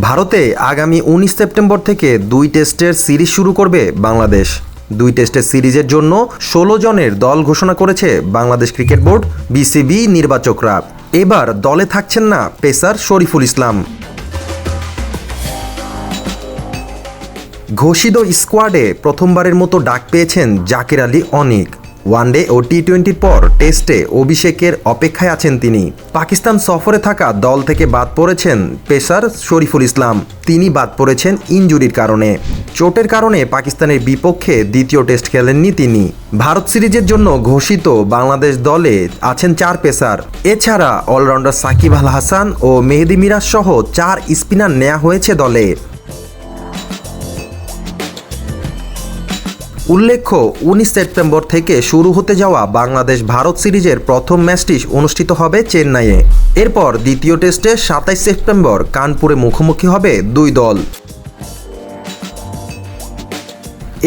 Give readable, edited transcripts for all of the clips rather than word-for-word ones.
ভারতে আগামী ১৯ সেপ্টেম্বর থেকে ২ টেস্টের সিরিজ শুরু করবে বাংলাদেশ। ২ টেস্টের সিরিজের জন্য ১৬ জনের দল ঘোষণা করেছে বাংলাদেশ ক্রিকেট বোর্ড, বিসিবি নির্বাচকরা। এবার দলে থাকছেন না পেসার শরীফুল ইসলাম। ঘোষিত স্কোয়াডে প্রথমবারের মতো ডাক পেয়েছেন জাকির আলী অনিক। ওয়ানডে ও টি-20-র পর টেস্টে অভিষেকের অপেক্ষায় আছেন তিনি। পাকিস্তান সফরে থাকা দল থেকে বাদ পড়েছেন পেসার শরীফুল ইসলাম। তিনি বাদ পড়েছেন ইনজুরির কারণে। চোটের কারণে পাকিস্তানের বিপক্ষে দ্বিতীয় টেস্ট খেলেননি তিনি। ভারত সিরিজের জন্য ঘোষিত বাংলাদেশ দলে আছেন 4 পেসার। এছাড়া অলরাউন্ডার সাকিব আল হাসান ও মেহেদী মিরাজ সহ 4 স্পিনার নেওয়া হয়েছে দলে। উল্লেখ্য, ১৯ সেপ্টেম্বর থেকে শুরু হতে যাওয়া বাংলাদেশ ভারত সিরিজের প্রথম ম্যাচটি অনুষ্ঠিত হবে চেন্নাইয়ে। এরপর দ্বিতীয় টেস্টে ২৭ সেপ্টেম্বর কানপুরে মুখোমুখি হবে দুই দল।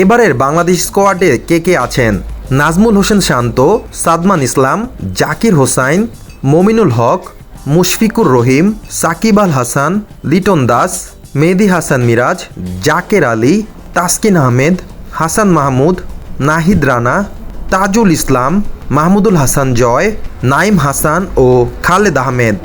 এবারের বাংলাদেশ স্কোয়াডে কে আছেন? নাজমুল হোসেন শান্ত, সাদমান ইসলাম, জাকির হোসাইন, মমিনুল হক, মুশফিকুর রহিম, সাকিব আল হাসান, লিটন দাস, মেহেদী হাসান মিরাজ, জাকের আলী, তাসকিন আহমেদ, হাসান মাহমুদ, নাহিদ রানা, তাজুল ইসলাম, মাহমুদুল হাসান জয়, নাইম হাসান ও খালেদ আহমেদ।